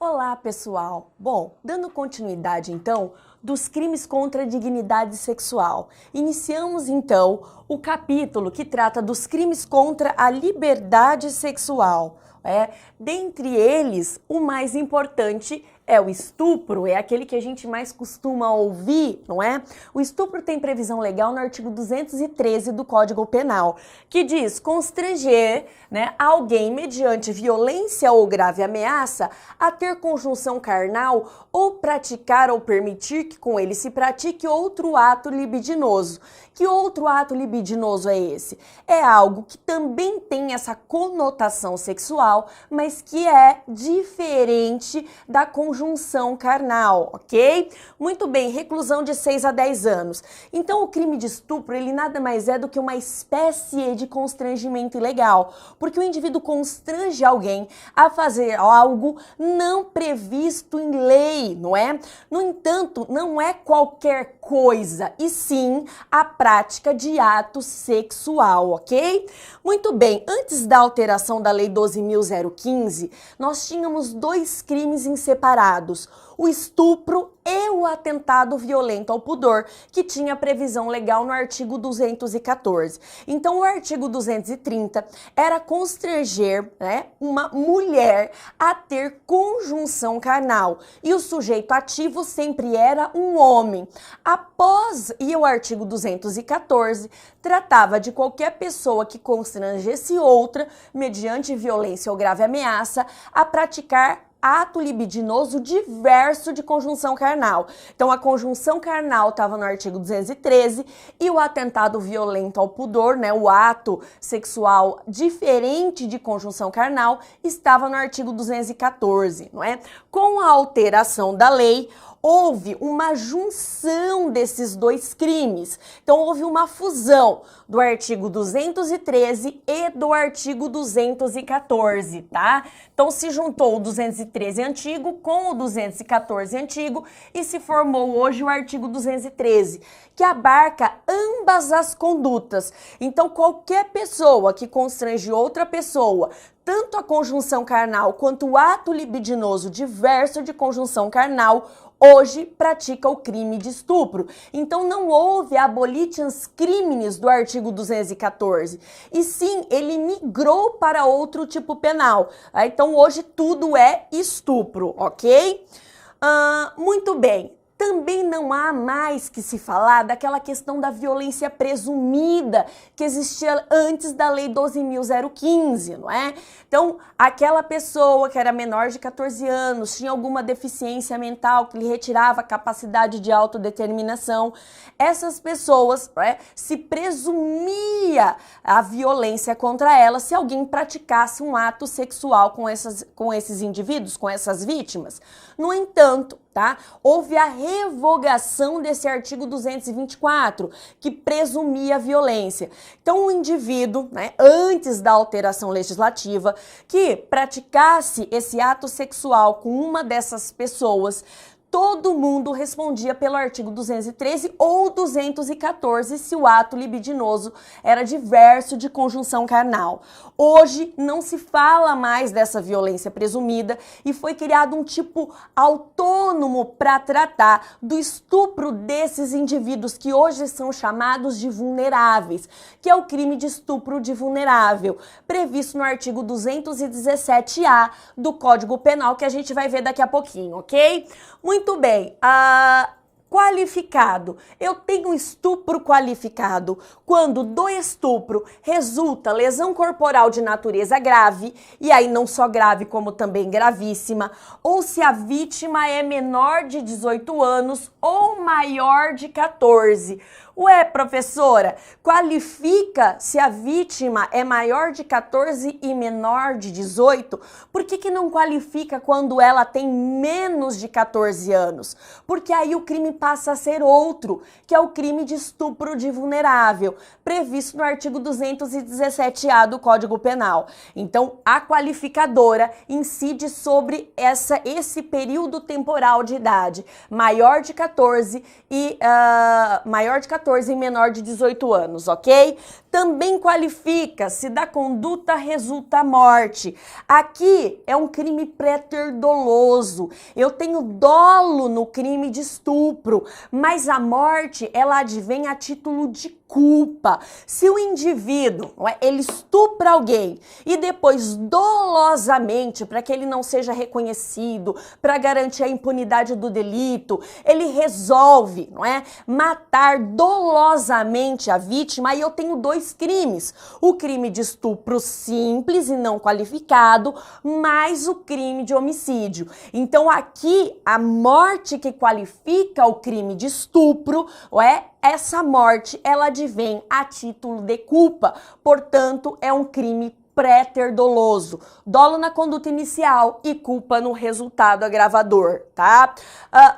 Olá, pessoal! Bom, dando continuidade, então, dos crimes contra a dignidade sexual. Iniciamos, então, o capítulo que trata dos crimes contra a liberdade sexual. Dentre eles, o mais importante é o estupro, é aquele que a gente mais costuma ouvir, não é? O estupro tem previsão legal no artigo 213 do Código Penal, que diz constranger, alguém mediante violência ou grave ameaça a ter conjunção carnal ou praticar ou permitir que com ele se pratique outro ato libidinoso. Que outro ato libidinoso é esse? É algo que também tem essa conotação sexual, mas que é diferente da conjunção carnal, ok? Muito bem, reclusão de 6 a 10 anos. Então, o crime de estupro, ele nada mais é do que uma espécie de constrangimento ilegal, porque o indivíduo constrange alguém a fazer algo não previsto em lei, não é? No entanto, não é qualquer coisa, e sim a prática de ato sexual, ok? Muito bem, antes da alteração da Lei 12.015, nós tínhamos dois crimes separados, o estupro e o atentado violento ao pudor, que tinha previsão legal no artigo 214. Então, o artigo 230 era constranger, uma mulher a ter conjunção carnal, e o sujeito ativo sempre era um homem. E o artigo 214 tratava de qualquer pessoa que constrangesse outra, mediante violência ou grave ameaça, a praticar ato libidinoso diverso de conjunção carnal. Então, a conjunção carnal estava no artigo 213 e o atentado violento ao pudor, o ato sexual diferente de conjunção carnal, estava no artigo 214, não é? Com a alteração da lei, houve uma junção desses dois crimes. Então, houve uma fusão do artigo 213 e do artigo 214, tá? Então, se juntou o 213 antigo com o 214 antigo e se formou hoje o artigo 213, que abarca ambas as condutas. Então, qualquer pessoa que constrange outra pessoa, tanto a conjunção carnal quanto o ato libidinoso diverso de conjunção carnal, hoje pratica o crime de estupro. Então, não houve abolitians criminis do artigo 214, e sim, ele migrou para outro tipo penal. Então, hoje tudo é estupro, ok? Muito bem. Também não há mais que se falar daquela questão da violência presumida que existia antes da Lei 12.015, não é? Então, aquela pessoa que era menor de 14 anos, tinha alguma deficiência mental que lhe retirava a capacidade de autodeterminação, essas pessoas, se presumia a violência contra elas se alguém praticasse um ato sexual com esses indivíduos, com essas vítimas. No entanto, houve a revogação desse artigo 224, que presumia a violência. Então, o indivíduo, antes da alteração legislativa, que praticasse esse ato sexual com uma dessas pessoas, todo mundo respondia pelo artigo 213 ou 214 se o ato libidinoso era diverso de conjunção carnal. Hoje não se fala mais dessa violência presumida e foi criado um tipo autônomo para tratar do estupro desses indivíduos que hoje são chamados de vulneráveis, que é o crime de estupro de vulnerável, previsto no artigo 217-A do Código Penal, que a gente vai ver daqui a pouquinho, ok? Muito bem, qualificado. Eu tenho estupro qualificado quando do estupro resulta lesão corporal de natureza grave, e aí não só grave como também gravíssima, ou se a vítima é menor de 18 anos ou maior de 14. Ué, professora, qualifica se a vítima é maior de 14 e menor de 18? Por que não qualifica quando ela tem menos de 14 anos? Porque aí o crime passa a ser outro, que é o crime de estupro de vulnerável, previsto no artigo 217-A do Código Penal. Então, a qualificadora incide sobre esse período temporal de idade, maior de 14 e menor de 18 anos, ok? Também qualifica-se da conduta resulta a morte. Aqui é um crime pré-doloso. Eu tenho dolo no crime de estupro, mas a morte ela advém a título de culpa. Se o indivíduo, ele estupra alguém e depois dolosamente, para que ele não seja reconhecido, para garantir a impunidade do delito, ele resolve, matar dolosamente a vítima, aí eu tenho dois crimes. O crime de estupro simples e não qualificado, mais o crime de homicídio. Então aqui a morte que qualifica o crime de estupro, essa morte, ela advém a título de culpa, portanto, é um crime pré-doloso. Dolo na conduta inicial e culpa no resultado agravador, tá?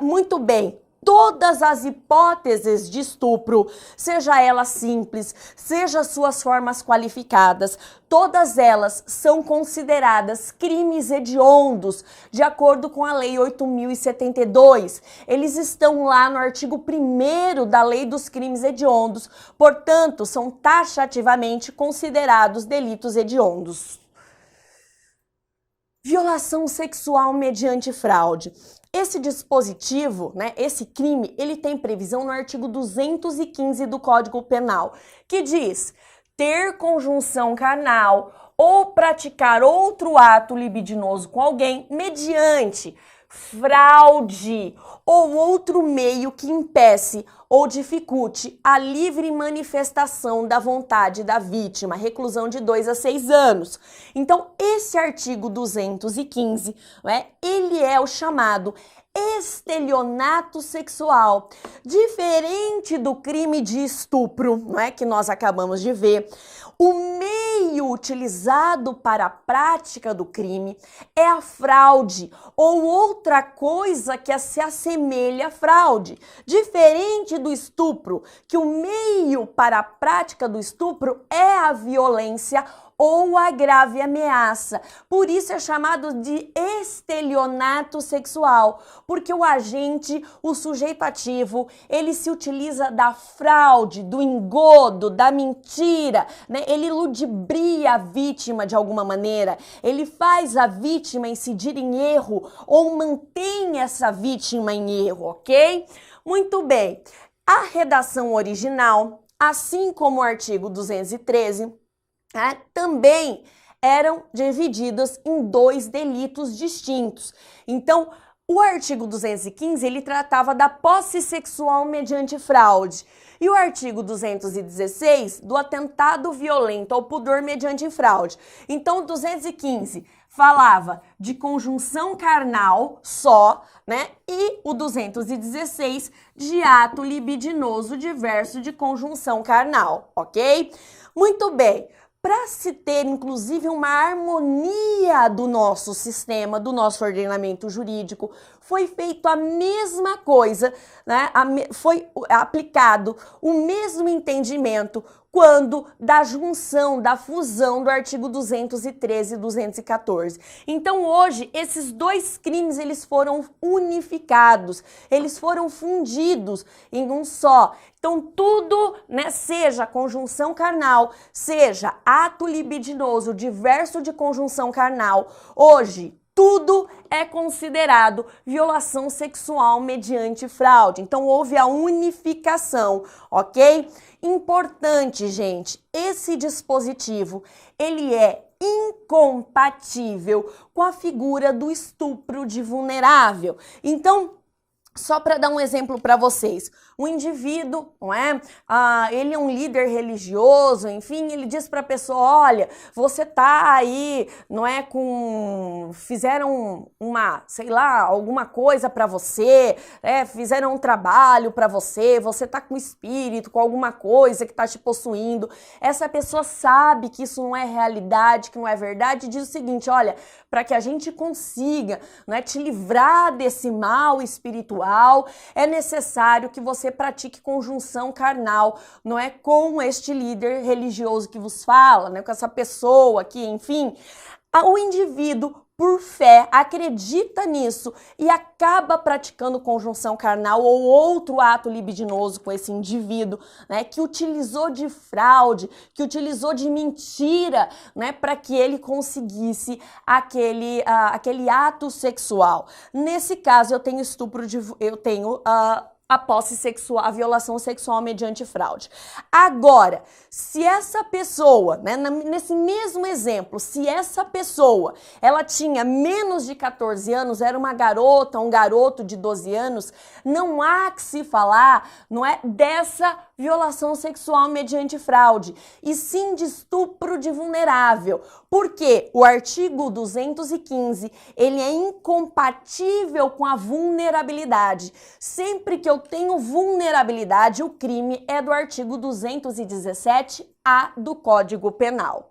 Muito bem. Todas as hipóteses de estupro, seja ela simples, seja suas formas qualificadas, todas elas são consideradas crimes hediondos, de acordo com a Lei 8.072. Eles estão lá no artigo 1º da Lei dos Crimes Hediondos, portanto, são taxativamente considerados delitos hediondos. Violação sexual mediante fraude. Esse dispositivo, esse crime, ele tem previsão no artigo 215 do Código Penal, que diz ter conjunção carnal ou praticar outro ato libidinoso com alguém mediante fraude ou outro meio que impeça ou dificulte a livre manifestação da vontade da vítima, reclusão de 2 a 6 anos. Então, esse artigo 215, ele é o chamado estelionato sexual, diferente do crime de estupro, que nós acabamos de ver. O meio utilizado para a prática do crime é a fraude ou outra coisa que se assemelha à fraude. Diferente do estupro, que o meio para a prática do estupro é a violência ou a grave ameaça. Por isso é chamado de estelionato sexual, porque o agente, o sujeito ativo, ele se utiliza da fraude, do engodo, da mentira, Ele ludibria a vítima de alguma maneira, ele faz a vítima incidir em erro ou mantém essa vítima em erro, ok? Muito bem. A redação original, assim como o artigo 213, também eram divididas em 2 delitos distintos. Então, o artigo 215, ele tratava da posse sexual mediante fraude. E o artigo 216, do atentado violento ao pudor mediante fraude. Então, o 215 falava de conjunção carnal só, E o 216 de ato libidinoso diverso de conjunção carnal, ok? Muito bem. Para se ter, inclusive, uma harmonia do nosso sistema, do nosso ordenamento jurídico, foi feito a mesma coisa, foi aplicado o mesmo entendimento quando da junção, da fusão do artigo 213 e 214. Então, hoje, esses 2 crimes, eles foram unificados, eles foram fundidos em um só. Então, tudo, seja conjunção carnal, seja ato libidinoso diverso de conjunção carnal, hoje, tudo é considerado violação sexual mediante fraude. Então, houve a unificação, ok? Importante, gente, esse dispositivo, ele é incompatível com a figura do estupro de vulnerável. Então, só para dar um exemplo para vocês, o indivíduo, ele é um líder religioso, enfim, ele diz para a pessoa, olha, você tá aí, fizeram alguma coisa para você, fizeram um trabalho para você tá com espírito, com alguma coisa que tá te possuindo. Essa pessoa sabe que isso não é realidade, que não é verdade, e diz o seguinte, olha, para que a gente consiga, te livrar desse mal espiritual, é necessário que você pratique conjunção carnal, com este líder religioso que vos fala, com essa pessoa aqui, enfim. O indivíduo, por fé, acredita nisso e acaba praticando conjunção carnal ou outro ato libidinoso com esse indivíduo, né, que utilizou de fraude, que utilizou de mentira, né, para que ele conseguisse aquele ato sexual. Nesse caso, eu tenho a posse sexual, a violação sexual mediante fraude. Agora, se essa pessoa, né, nesse mesmo exemplo, se essa pessoa, ela tinha menos de 14 anos, era uma garota, um garoto de 12 anos, não há que se falar, não é, dessa violação sexual mediante fraude, e sim de estupro de vulnerável. Porque o artigo 215, ele é incompatível com a vulnerabilidade. Sempre que eu tenho vulnerabilidade, o crime é do artigo 217-A do Código Penal.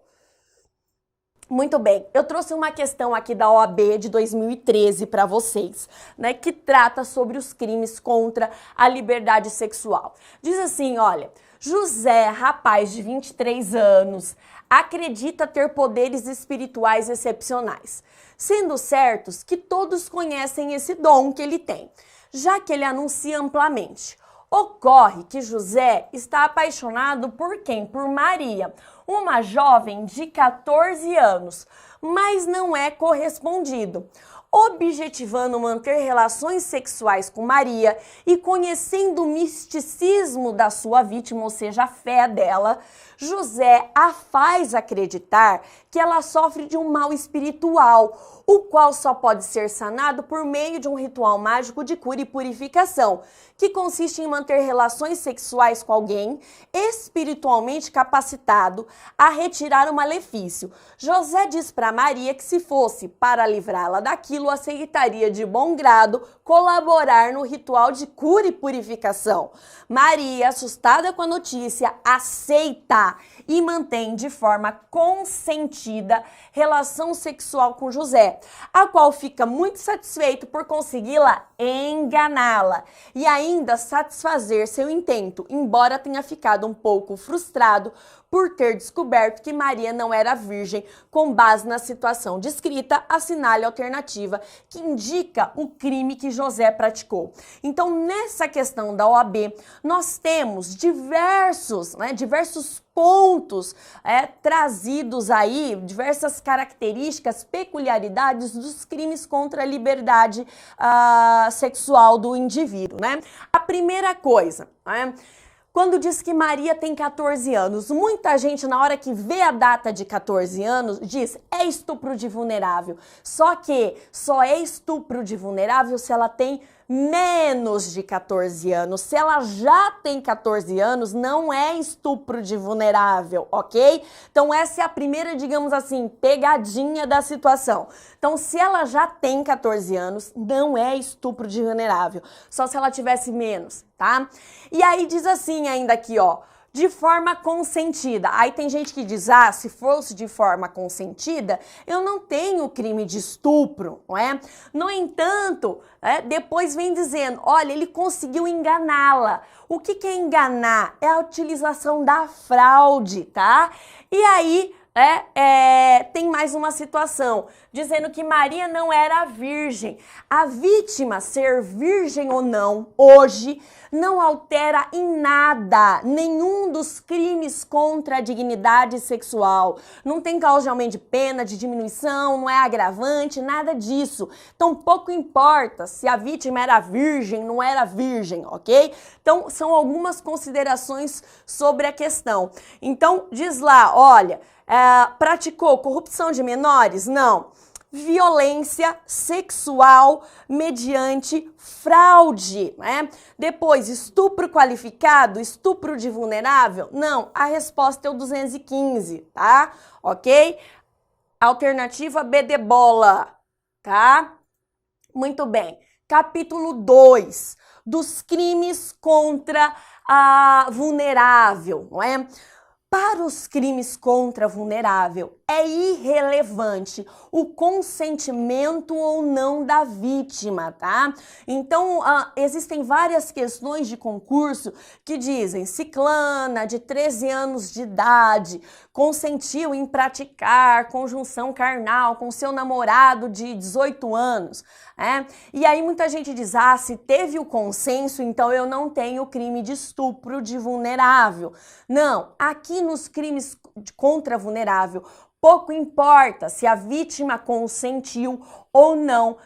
Muito bem, eu trouxe uma questão aqui da OAB de 2013 para vocês, né, que trata sobre os crimes contra a liberdade sexual. Diz assim, olha, José, rapaz de 23 anos, acredita ter poderes espirituais excepcionais, sendo certos que todos conhecem esse dom que ele tem, já que ele anuncia amplamente. Ocorre que José está apaixonado por quem? Por Maria, uma jovem de 14 anos, mas não é correspondido. Objetivando manter relações sexuais com Maria e conhecendo o misticismo da sua vítima, ou seja, a fé dela, José a faz acreditar que ela sofre de um mal espiritual, o qual só pode ser sanado por meio de um ritual mágico de cura e purificação, que consiste em manter relações sexuais com alguém espiritualmente capacitado a retirar o malefício. José diz para Maria que se fosse para livrá-la daquilo, aceitaria de bom grado colaborar no ritual de cura e purificação. Maria, assustada com a notícia, aceita e mantém de forma consentida relação sexual com José, a qual fica muito satisfeito por consegui-la enganá-la e ainda satisfazer seu intento, embora tenha ficado um pouco frustrado por ter descoberto que Maria não era virgem. Com base na situação descrita, assinale a alternativa que indica o crime que José praticou. Então, nessa questão da OAB, nós temos diversos pontos trazidos aí, diversas características, peculiaridades dos crimes contra a liberdade sexual do indivíduo, né? A primeira coisa, né? Quando diz que Maria tem 14 anos, muita gente, na hora que vê a data de 14 anos, diz, é estupro de vulnerável. Só que só é estupro de vulnerável se ela tem menos de 14 anos. Se ela já tem 14 anos, não é estupro de vulnerável, ok? Então essa é a primeira, digamos assim, pegadinha da situação. Então se ela já tem 14 anos, não é estupro de vulnerável, só se ela tivesse menos, tá? E aí diz assim ainda aqui, ó, de forma consentida. Aí tem gente que diz, se fosse de forma consentida, eu não tenho crime de estupro, não é? No entanto, depois vem dizendo, olha, ele conseguiu enganá-la. O que é enganar? É a utilização da fraude, tá? E aí, tem mais uma situação, dizendo que Maria não era virgem. A vítima ser virgem ou não, hoje, não altera em nada nenhum dos crimes contra a dignidade sexual. Não tem causa de aumento de pena, de diminuição, não é agravante, nada disso. Então, pouco importa se a vítima era virgem, não era virgem, ok? Então, são algumas considerações sobre a questão. Então, diz lá, olha, praticou corrupção de menores? Não. Violência sexual mediante fraude, né? Depois, estupro qualificado, estupro de vulnerável? Não, a resposta é o 215, tá? Ok? Alternativa B de bola, tá? Muito bem. Capítulo 2, dos crimes contra a vulnerável, não é? Para os crimes contra vulnerável, é irrelevante o consentimento ou não da vítima, tá? Então, existem várias questões de concurso que dizem ciclana de 13 anos de idade consentiu em praticar conjunção carnal com seu namorado de 18 anos. E aí muita gente diz, se teve o consenso, então eu não tenho crime de estupro de vulnerável. Não, aqui nos crimes contra vulnerável, pouco importa se a vítima consentiu ou não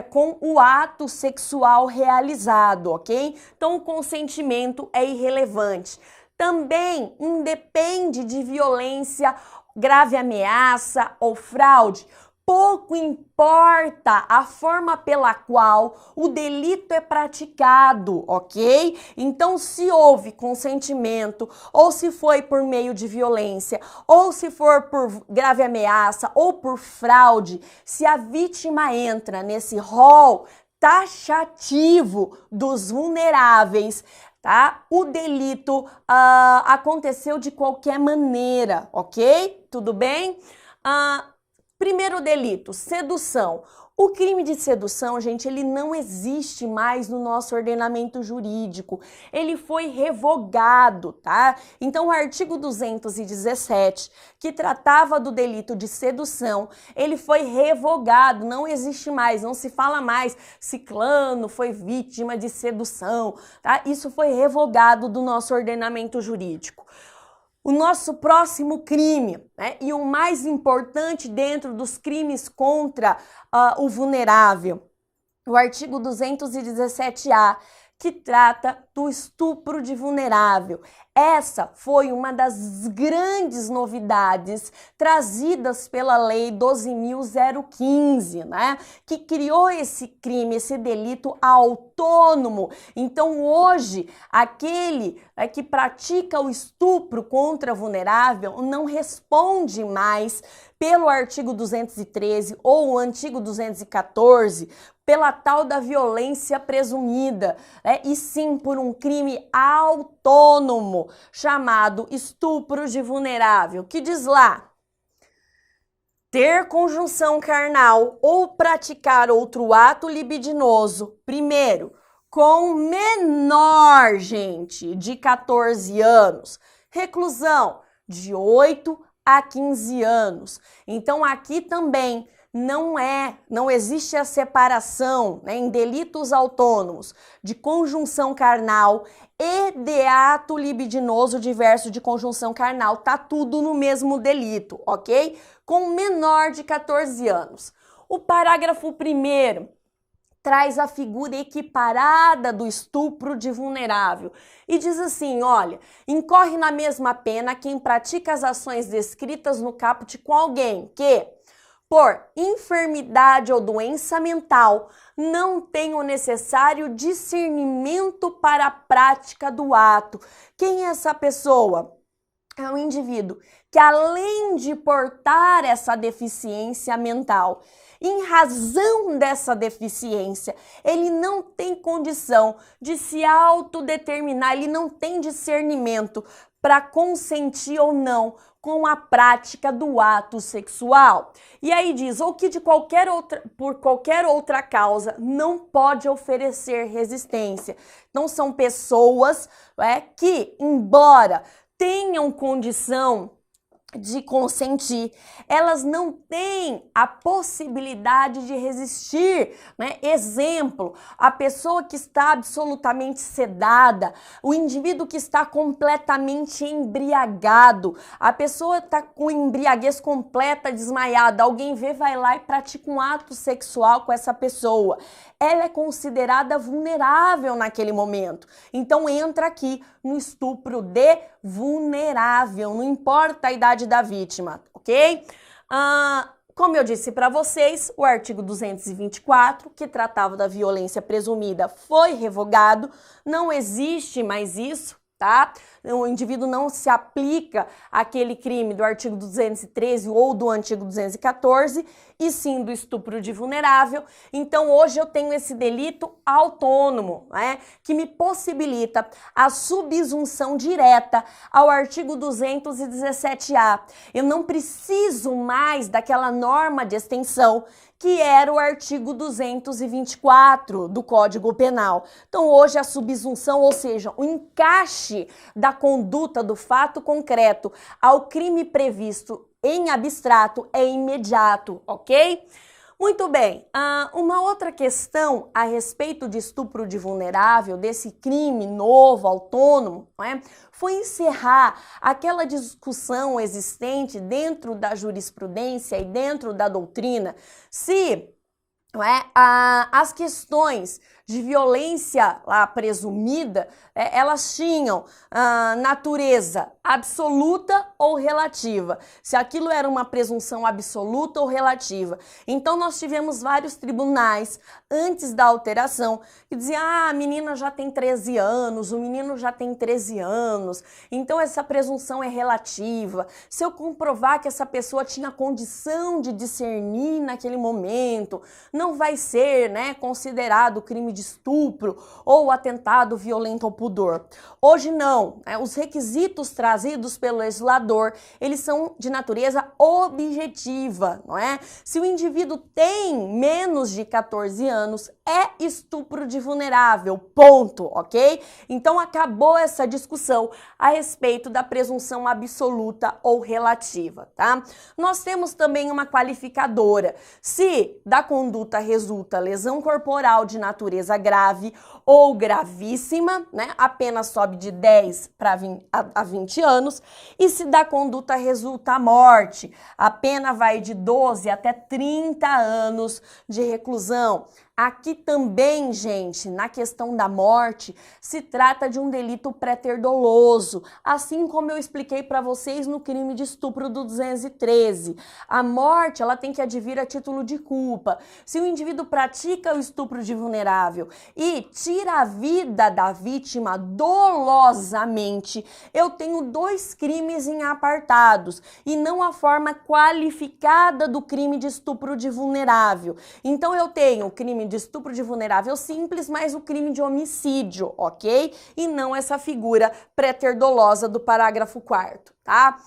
com o ato sexual realizado, ok? Então o consentimento é irrelevante. Também independe de violência, grave ameaça ou fraude. Pouco importa a forma pela qual o delito é praticado, ok? Então, se houve consentimento, ou se foi por meio de violência, ou se for por grave ameaça, ou por fraude, se a vítima entra nesse rol taxativo dos vulneráveis, tá? O delito aconteceu de qualquer maneira, ok? Tudo bem? Primeiro delito, sedução. O crime de sedução, gente, ele não existe mais no nosso ordenamento jurídico. Ele foi revogado, tá? Então, o artigo 217, que tratava do delito de sedução, ele foi revogado, não existe mais, não se fala mais ciclano foi vítima de sedução, tá? Isso foi revogado do nosso ordenamento jurídico. O nosso próximo crime, e o mais importante dentro dos crimes contra o vulnerável, o artigo 217-A, que trata do estupro de vulnerável. Essa foi uma das grandes novidades trazidas pela Lei 12.015, que criou esse crime, esse delito autônomo. Então, hoje, aquele que pratica o estupro contra vulnerável não responde mais pelo artigo 213 ou o antigo 214, pela tal da violência presumida, e sim por um crime autônomo chamado estupro de vulnerável, que diz lá: ter conjunção carnal ou praticar outro ato libidinoso, primeiro, com menor, gente, de 14 anos, reclusão de 8 a 15 anos. Então aqui também não existe a separação, em delitos autônomos de conjunção carnal e de ato libidinoso diverso de conjunção carnal. Tá tudo no mesmo delito, ok? Com menor de 14 anos. O parágrafo 1º traz a figura equiparada do estupro de vulnerável e diz assim, olha, incorre na mesma pena quem pratica as ações descritas no caput com alguém que, por enfermidade ou doença mental, não tem o necessário discernimento para a prática do ato. Quem é essa pessoa? É um indivíduo que, além de portar essa deficiência mental, em razão dessa deficiência, ele não tem condição de se autodeterminar, ele não tem discernimento para consentir ou não com a prática do ato sexual. E aí diz, ou que por qualquer outra causa não pode oferecer resistência. Então são pessoas que, embora tenham condição de consentir, elas não têm a possibilidade de resistir, Exemplo, a pessoa que está absolutamente sedada, o indivíduo que está completamente embriagado, a pessoa está com embriaguez completa, desmaiada, alguém vê, vai lá e pratica um ato sexual com essa pessoa. Ela é considerada vulnerável naquele momento. Então entra aqui no estupro de vulnerável, não importa a idade da vítima, ok? Como eu disse para vocês, o artigo 224, que tratava da violência presumida, foi revogado, não existe mais isso, tá? O indivíduo não se aplica àquele crime do artigo 213 ou do antigo 214, e sim do estupro de vulnerável. Então, hoje eu tenho esse delito autônomo, que me possibilita a subsunção direta ao artigo 217-A. Eu não preciso mais daquela norma de extensão que era o artigo 224 do Código Penal. Então, hoje a subsunção, ou seja, o encaixe da conduta do fato concreto ao crime previsto em abstrato é imediato, ok? Muito bem, uma outra questão a respeito de estupro de vulnerável, desse crime novo, autônomo, não é? Foi encerrar aquela discussão existente dentro da jurisprudência e dentro da doutrina, se não é, as questões de violência lá presumida, elas tinham natureza absoluta ou relativa, se aquilo era uma presunção absoluta ou relativa. Então nós tivemos vários tribunais antes da alteração que diziam, a menina já tem 13 anos, o menino já tem 13 anos, então essa presunção é relativa. Se eu comprovar que essa pessoa tinha condição de discernir naquele momento, não vai ser, né, considerado crime de estupro ou atentado violento ao pudor. Hoje não, né? Os requisitos trazidos pelo legislador, eles são de natureza objetiva, não é? Se o indivíduo tem menos de 14 anos, é estupro de vulnerável, ponto, ok? Então acabou essa discussão a respeito da presunção absoluta ou relativa, tá? Nós temos também uma qualificadora. Se da conduta resulta lesão corporal de natureza grave ou gravíssima, né? A pena sobe de 10 a 20 anos. E se da conduta resulta a morte, a pena vai de 12 até 30 anos de reclusão. Aqui também, gente, na questão da morte, se trata de um delito pré-ter-doloso, assim como eu expliquei para vocês no crime de estupro do 213. A morte, ela tem que advir a título de culpa. Se o indivíduo pratica o estupro de vulnerável e tira a vida da vítima dolosamente, eu tenho dois crimes em apartados e não a forma qualificada do crime de estupro de vulnerável. Então eu tenho o crime de estupro de vulnerável simples, mas o crime de homicídio, ok? E não essa figura pré-ter-dolosa do parágrafo 4º, tá?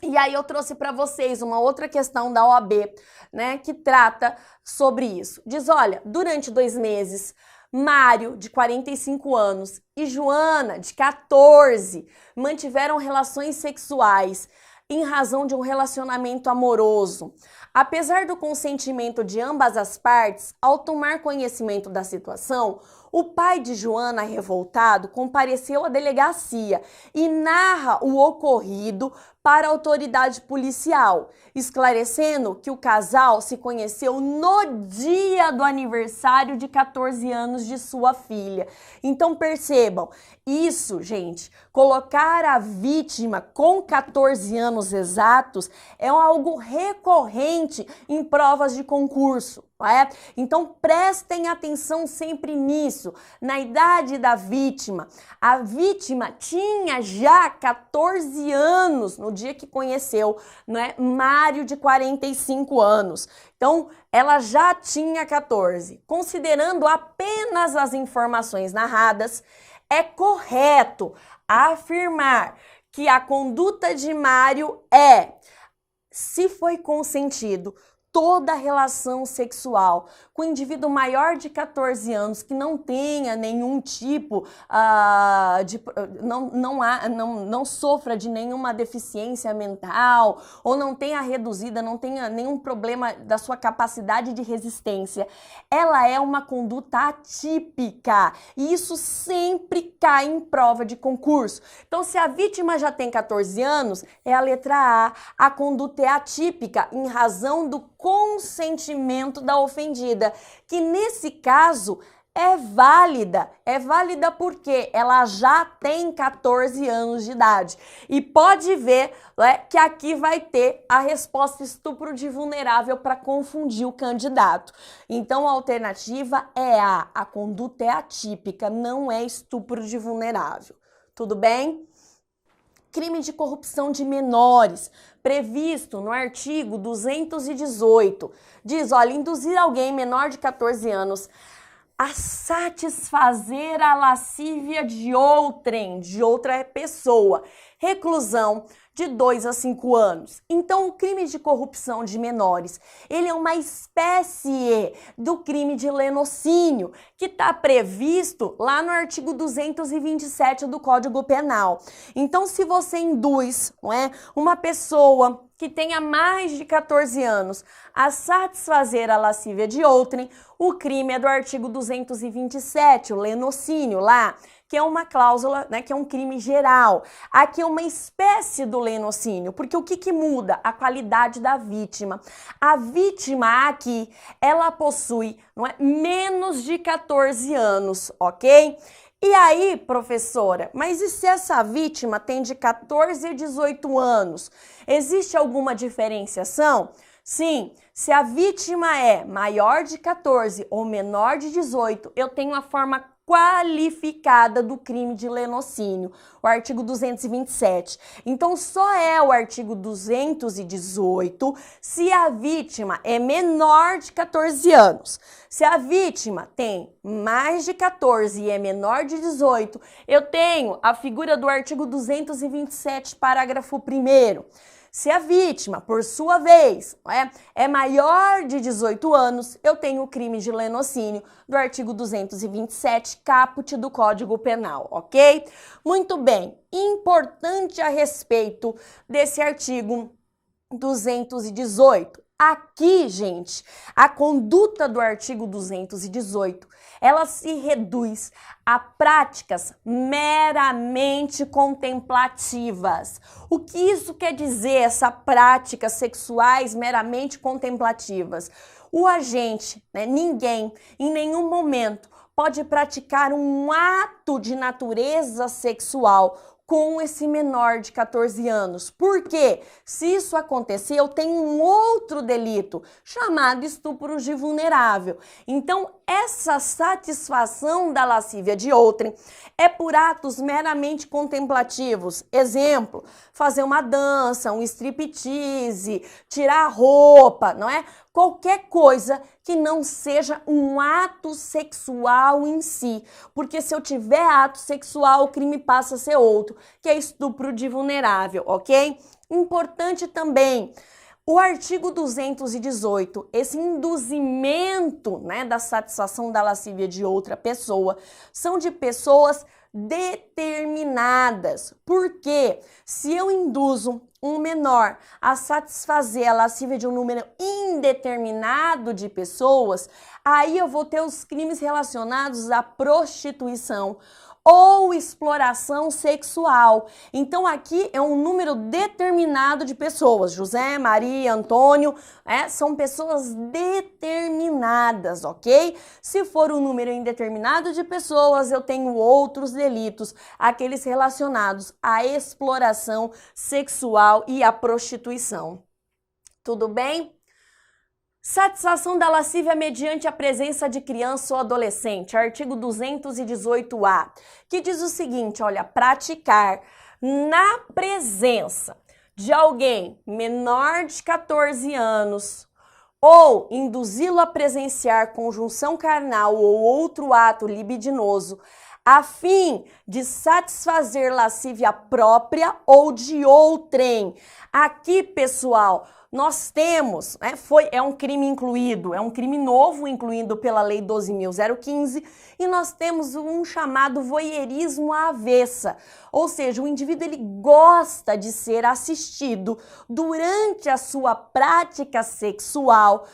E aí eu trouxe para vocês uma outra questão da OAB, né, que trata sobre isso. Diz, olha, durante 2 meses, Mário, de 45 anos, e Joana, de 14, mantiveram relações sexuais em razão de um relacionamento amoroso. Apesar do consentimento de ambas as partes, ao tomar conhecimento da situação, o pai de Joana, revoltado, compareceu à delegacia e narra o ocorrido para a autoridade policial, esclarecendo que o casal se conheceu no dia do aniversário de 14 anos de sua filha. Então percebam, isso, gente, colocar a vítima com 14 anos exatos é algo recorrente em provas de concurso. É? Então prestem atenção sempre nisso. Na idade da vítima, a vítima tinha já 14 anos no dia que conheceu, né, Mário, de 45 anos. Então ela já tinha 14. Considerando apenas as informações narradas, é correto afirmar que a conduta de Mário é, se foi consentido, toda relação sexual com um indivíduo maior de 14 anos que não tenha nenhum tipo não sofra de nenhuma deficiência mental ou não tenha reduzida, não tenha nenhum problema da sua capacidade de resistência, ela é uma conduta atípica e isso sempre cai em prova de concurso. Então, se a vítima já tem 14 anos, é a letra A conduta é atípica em razão do consentimento da ofendida, que nesse caso é válida porque ela já tem 14 anos de idade. E pode ver, né, que aqui vai ter a resposta estupro de vulnerável para confundir o candidato. Então a alternativa é a conduta é atípica, não é estupro de vulnerável. Tudo bem? Crime de corrupção de menores, previsto no artigo 218, diz, olha, induzir alguém menor de 14 anos a satisfazer a lascívia de outra pessoa, reclusão de 2 a 5 anos. Então, o crime de corrupção de menores, ele é uma espécie do crime de lenocínio, que está previsto lá no artigo 227 do Código Penal. Então, se você induz, não é, uma pessoa que tenha mais de 14 anos a satisfazer a lascívia de outrem, o crime é do artigo 227, o lenocínio lá, que é uma cláusula, né, que é um crime geral. Aqui é uma espécie do lenocínio, porque o que muda? A qualidade da vítima. A vítima aqui, ela possui, não é, menos de 14 anos, ok? E aí, professora, mas e se essa vítima tem de 14 a 18 anos? Existe alguma diferenciação? Sim, se a vítima é maior de 14 ou menor de 18, eu tenho a forma qualificada do crime de lenocínio, o artigo 227. Então, só é o artigo 218 se a vítima é menor de 14 anos. Se a vítima tem mais de 14 e é menor de 18, eu tenho a figura do artigo 227, parágrafo 1º. Se a vítima, por sua vez, é maior de 18 anos, eu tenho o crime de lenocínio do artigo 227, caput do Código Penal, ok? Muito bem, importante a respeito desse artigo 218. Aqui, gente, a conduta do artigo 218, ela se reduz a práticas meramente contemplativas. O que isso quer dizer, essa práticas sexuais meramente contemplativas? O agente, né, ninguém, em nenhum momento, pode praticar um ato de natureza sexual com esse menor de 14 anos. Por quê? Se isso acontecer, eu tenho um outro delito chamado estupro de vulnerável. Então, essa satisfação da lascívia de outrem é por atos meramente contemplativos. Exemplo, fazer uma dança, um striptease, tirar a roupa, não é? Qualquer coisa que não seja um ato sexual em si. Porque se eu tiver ato sexual, o crime passa a ser outro, que é estupro de vulnerável, ok? Importante também, o artigo 218, esse induzimento, né, da satisfação da lascívia de outra pessoa, são de pessoas determinadas. Porque se eu induzo um menor a satisfazer a lascívia de um número indeterminado de pessoas, aí eu vou ter os crimes relacionados à prostituição ou exploração sexual. Então aqui é um número determinado de pessoas, José, Maria, Antônio, são pessoas determinadas, ok? Se for um número indeterminado de pessoas, eu tenho outros delitos, aqueles relacionados à exploração sexual e à prostituição. Tudo bem? Satisfação da lascívia mediante a presença de criança ou adolescente, artigo 218-A, que diz o seguinte, olha, praticar na presença de alguém menor de 14 anos ou induzi-lo a presenciar conjunção carnal ou outro ato libidinoso a fim de satisfazer lascívia própria ou de outrem. Aqui, pessoal, nós temos, é um crime incluído, é um crime novo incluído pela Lei 12.015 e nós temos um chamado voyeurismo à avessa, ou seja, o indivíduo ele gosta de ser assistido durante a sua prática sexual,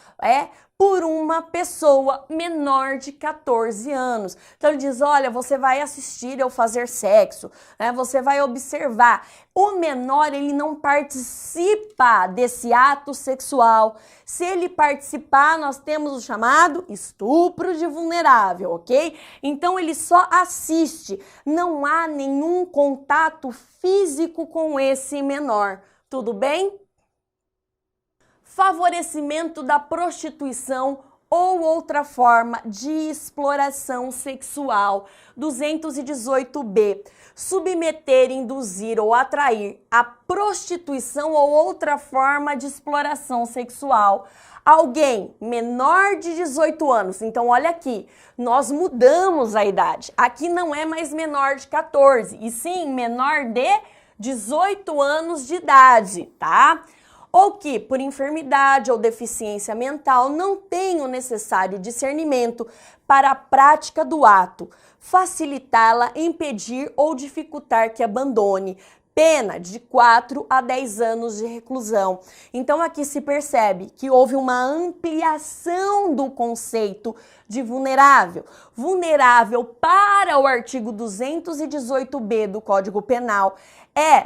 por uma pessoa menor de 14 anos. Então ele diz, olha, você vai assistir eu fazer sexo, você vai observar. O menor, ele não participa desse ato sexual. Se ele participar, nós temos o chamado estupro de vulnerável, ok? Então ele só assiste, não há nenhum contato físico com esse menor. Tudo bem? Favorecimento da prostituição ou outra forma de exploração sexual. 218b. Submeter, induzir ou atrair a prostituição ou outra forma de exploração sexual. Alguém menor de 18 anos. Então, olha aqui, nós mudamos a idade. Aqui não é mais menor de 14, e sim menor de 18 anos de idade, tá? Ou que, por enfermidade ou deficiência mental, não tem o necessário discernimento para a prática do ato, facilitá-la, impedir ou dificultar que abandone. Pena de 4 a 10 anos de reclusão. Então aqui se percebe que houve uma ampliação do conceito de vulnerável. Vulnerável para o artigo 218b do Código Penal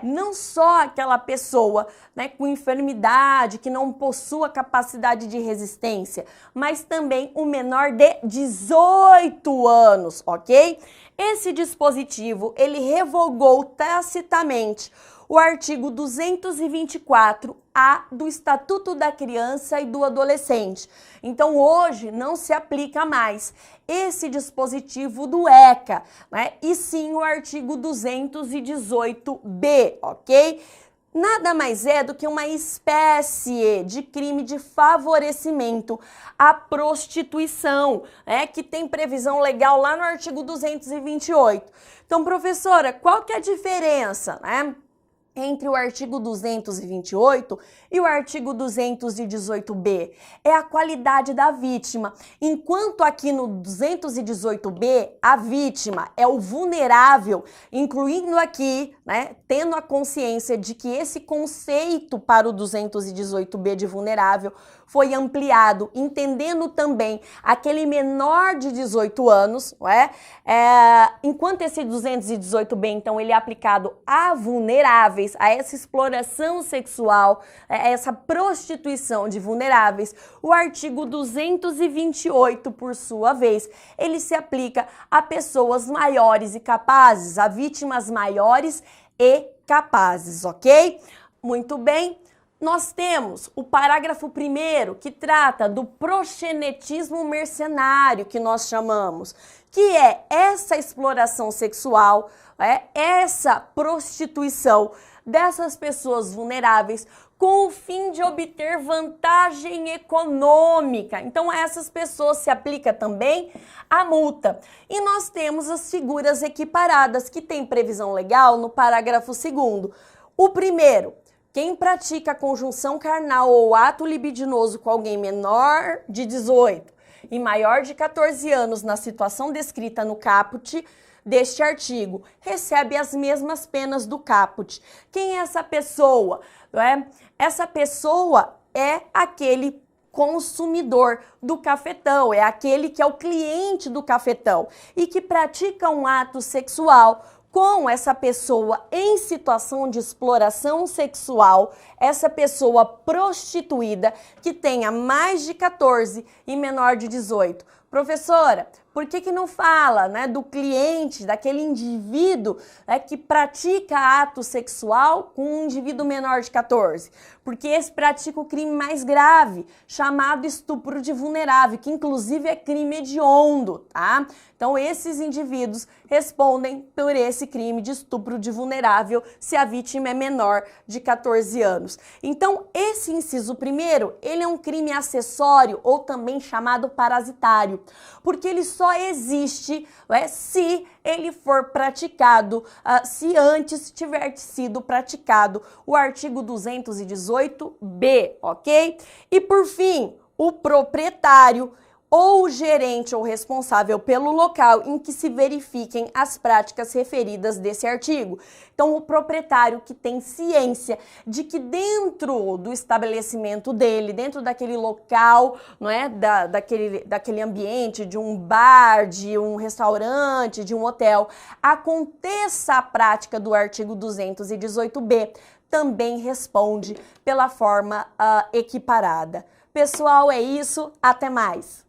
não só aquela pessoa, né, com enfermidade, que não possua capacidade de resistência, mas também o menor de 18 anos, ok? Esse dispositivo, ele revogou tacitamente o artigo 224-A do Estatuto da Criança e do Adolescente. Então, hoje, não se aplica mais esse dispositivo do ECA, né? E sim o artigo 218-B, ok? Nada mais é do que uma espécie de crime de favorecimento à prostituição, né, que tem previsão legal lá no artigo 228. Então, professora, qual que é a diferença, né, entre o artigo 228 e o artigo 218b? É a qualidade da vítima. Enquanto aqui no 218b, a vítima é o vulnerável, incluindo aqui, né, tendo a consciência de que esse conceito para o 218b de vulnerável foi ampliado, entendendo também aquele menor de 18 anos, não é? Enquanto esse 218b, então, ele é aplicado a vulneráveis, a essa exploração sexual, a essa prostituição de vulneráveis, o artigo 228, por sua vez, ele se aplica a pessoas maiores e capazes, a vítimas maiores e capazes, ok? Muito bem. Nós temos o parágrafo 1º, que trata do proxenetismo mercenário, que nós chamamos, que é essa exploração sexual, essa prostituição dessas pessoas vulneráveis com o fim de obter vantagem econômica. Então, a essas pessoas se aplica também a multa. E nós temos as figuras equiparadas, que tem previsão legal no parágrafo 2º. O primeiro: quem pratica a conjunção carnal ou ato libidinoso com alguém menor de 18 e maior de 14 anos na situação descrita no caput deste artigo, recebe as mesmas penas do caput. Quem é essa pessoa? Essa pessoa é aquele consumidor do cafetão, é aquele que é o cliente do cafetão e que pratica um ato sexual com essa pessoa em situação de exploração sexual, essa pessoa prostituída que tenha mais de 14 e menor de 18. Professora, por que não fala, né, do cliente, daquele indivíduo, né, que pratica ato sexual com um indivíduo menor de 14? Porque esse pratica o crime mais grave, chamado estupro de vulnerável, que inclusive é crime hediondo, tá? Então, esses indivíduos respondem por esse crime de estupro de vulnerável se a vítima é menor de 14 anos. Então, esse inciso 1º, ele é um crime acessório ou também chamado parasitário, porque ele só existe, se ele for praticado, se antes tiver sido praticado o artigo 218b, ok? E por fim, o proprietário ou o gerente ou responsável pelo local em que se verifiquem as práticas referidas desse artigo. Então, o proprietário que tem ciência de que dentro do estabelecimento dele, dentro daquele local, não é, daquele ambiente, de um bar, de um restaurante, de um hotel, aconteça a prática do artigo 218b, também responde pela forma equiparada. Pessoal, é isso. Até mais!